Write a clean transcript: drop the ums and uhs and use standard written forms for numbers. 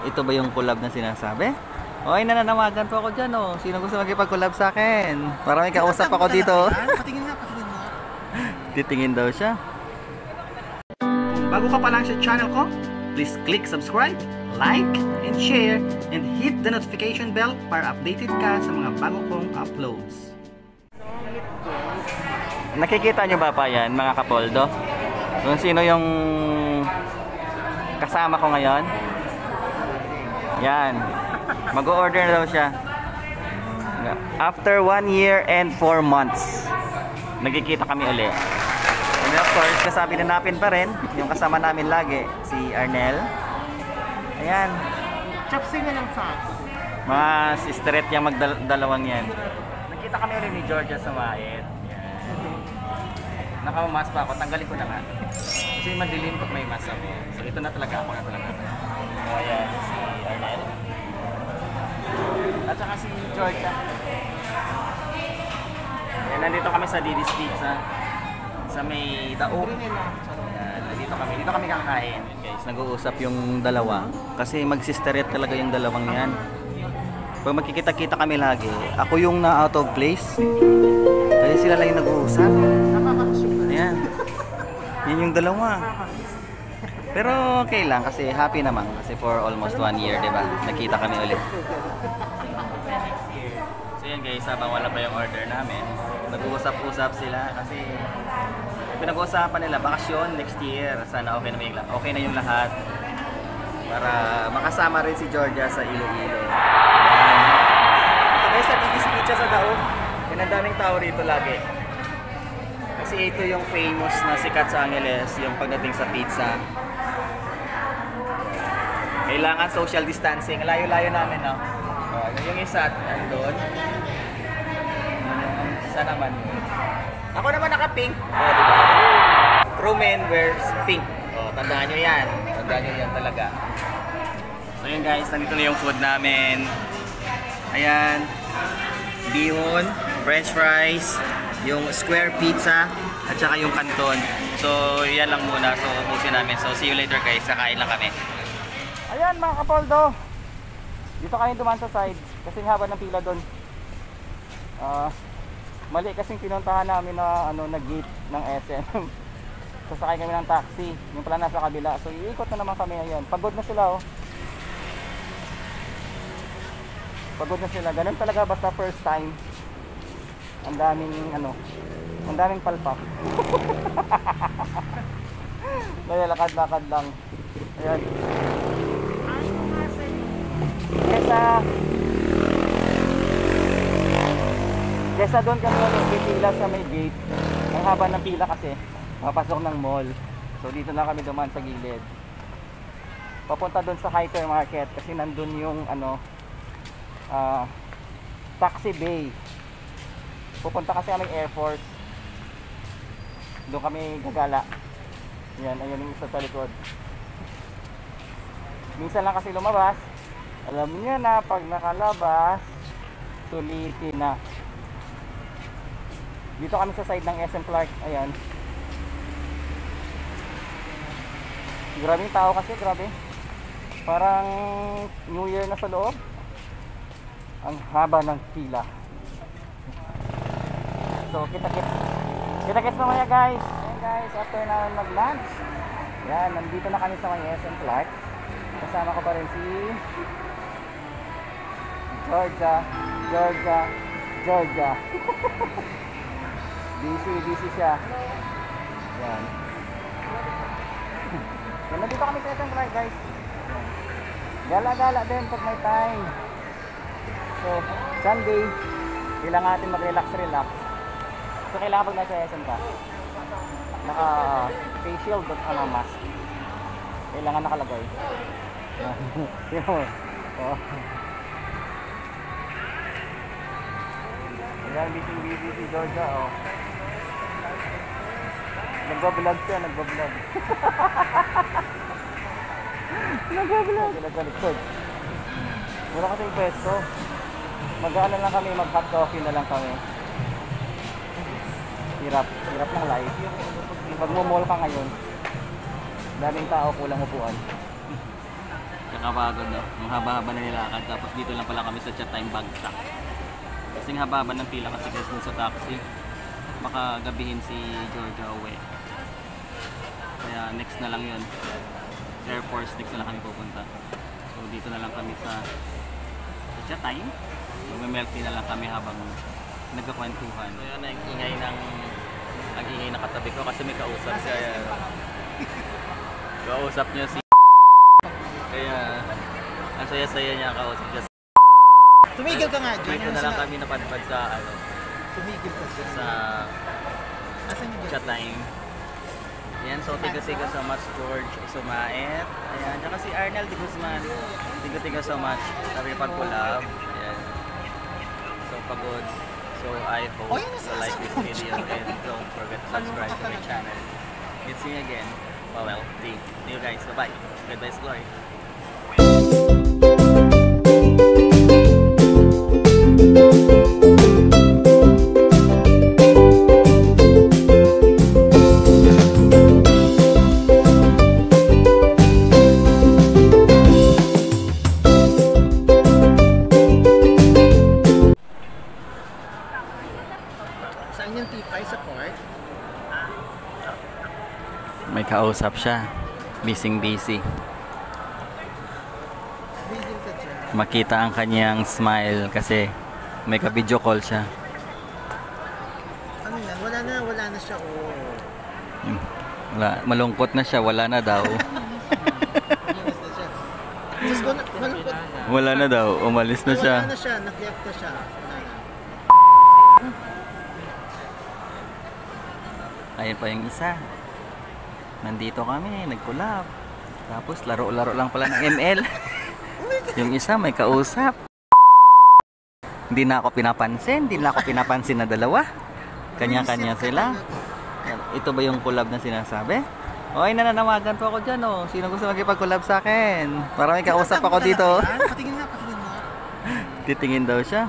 Ito ba yung collab na sinasabi? Okay, nananawagan po ako dyan, oh. Sino gusto magkipag-collab sa akin? Para may kausap ako dito. Patingin nga, patingin mo. Titingin daw siya. Kung bago ka pa lang sa channel ko, please click subscribe, like, and share, and hit the notification bell para updated ka sa mga bago kong uploads. Nakikita nyo ba pa yan, mga kapoldo? Kung sino yung kasama ko ngayon? Yan. Mag-o-order na daw siya. After 1 year and 4 months, nagkikita kami uli. And of course, kasabi na napin pa rin, yung kasama namin lagi, si Arnel. Ayan. Chopsing na ng fans. Mga sisterette yung magdalawang yan. Nagkita kami uli ni Georgia sa Mait. Nakamamas pa ako, tanggalin ko na nga. Kasi madilim pag may mask ako. So ito na talaga ako na talaga. So ayan, si Arnel. At saka si Georgia. Ayan, nandito kami sa Diddy's Pizza. Sa may Daog. Ayan, dito kami kakain. Ayan guys, nag-uusap yung dalawa. Kasi mag-sisterette talaga yung dalawang yan. Pag magkikita-kita kami lagi, ako yung na out of place. Kasi sila lang yung nag-uusap. Ayan. Yun yung dalawa. Pero okay lang kasi happy naman. Kasi for almost 1 year, diba? Nakita kami ulit. So yan guys, habang wala pa yung order namin, nag-uusap-usap sila kasi pinag-uusapan nila bakasyon next year. Sana okay na yung lahat. Para makasama rin si Georgia sa Iloilo. Ito guys, sa Diddy's Pizza sa Daog. Ang daming tao rito lagi. Kasi ito yung famous na sikat sa Angeles, yung pagdating sa pizza. Kailangan social distancing. Layo-layo namin, no? Yung isa, andun. Isa naman. Ako naman naka-pink. Diba? True men wears pink. Tandaan nyo yan. Tandaan nyo yan talaga. So yun guys, nandito na yung food namin. Ayan. Bihon, french fries, yung square pizza, at saka yung canton. So yan lang muna. So ubusin namin. So see you later guys. Kakain lang kami. Ayan mga kapoldo. Dito kayo dumaan sa side. Kasi haba ng pila doon. Mali kasing pinuntahan namin na nag-gate ng SM. Sasakay kami ng taxi. Yung pala nasa kabila. So iikot na naman kami ngayon. Pagod na sila, oh. Pagod na sila. Ganun talaga basta first time. Ang daming palpak. Kaya lakad-lakad lang. Ayan. Kesa doon kami pipila sa may gate. Ang haba ng pila kasi papasok ng mall. So dito na kami dumaan sa gilid. Papunta doon sa hypermarket kasi nandun yung taxi bay. Pupunta kasi kami Air Force. Doon kami gagala. Yan, ayun yung isa sa likod. Minsan lang kasi lumabas. Alam niyo na pag nakalabas, sulitin na. Dito kami sa side ng SM Clark. Ayan. Grabing tao kasi, grabe. Parang New Year na sa loob. Ang haba ng pila. So kita-kits mamaya guys. Ayan guys, after na mag-lunch. Yan, nandito na kami sa may SM Clark. Kasama ko pa rin si Georgia. busy siya. Yan. Yan, nandito kami sa SM Clark guys. Gala-gala din pag may time. So, Sunday, kailangan natin mag-relax. So, kailangan pag nasa SM ka, naka-face shield at mask. Kailangan nakalagay. Ayan, busy si Georgia, oh. Nagbablog siya. Nagbablog sa likod. Wala kasi yung pesto. Mag-ano lang kami, mag-hot coffee na lang kami. Hirap ng life. Pag mo-mall ka ngayon, daming tao, kulang upuan. Nakapagod, no? Ang haba-haba na nilakad. Tapos dito lang pala kami sa Chat Time Bagsak. Kasing haba-haba ng pila kasi guys dun sa taxi. Baka gabihin si Georgia uwi. Kaya next na lang yun. Air Force, next na lang kami pupunta. So dito na lang kami sa Chat Time. Mag-milk tea na lang kami habang nagkakwentuhan. So yun, ang ingay na katabi ko kasi may kausap siya. Kausap niya si kaya ang saya-saya niya kausap niya. Tumigil ka nga dyan. Dito na lang kami napadpad sa Tumigil ka dyan. sa Asan yung Chat Time. Yan, so tiga-tiga so much George Sumaet. Ayan, tsaka si Arnel de Guzman. Tiga-tiga so much. Sabi pag-collab. Ayan. So pagod. So I hope you like this video and don't forget to subscribe to my channel. It's me again, Powell D. See you guys. Bye-bye. Goodbye, Glory. Saan yung tipay sa court? May kausap siya. Busy. Tumigil ka dyan. Makita ang kanyang smile kasi may ka-video call siya. Ano yan? Wala na siya. Oh. Wala, malungkot na siya, wala na daw. Umalis na siya. Diyos ko, malungkot. Wala na daw, umalis na siya. Wala na siya, nag-left na siya. Wala na. Ayun pa yung isa. Nandito kami, nag-collab. Tapos laro-laro lang pala ng ML. Yung isa may kausap. Hindi na ako pinapansin na dalawa. Kanya-kanya sila. Ito ba yung collab na sinasabi? Okay, nananawagan po ako dyan, oh. Sino gusto magkipag-collab sa akin? Para may kausap ako dito. Patingin na. Titingin daw siya.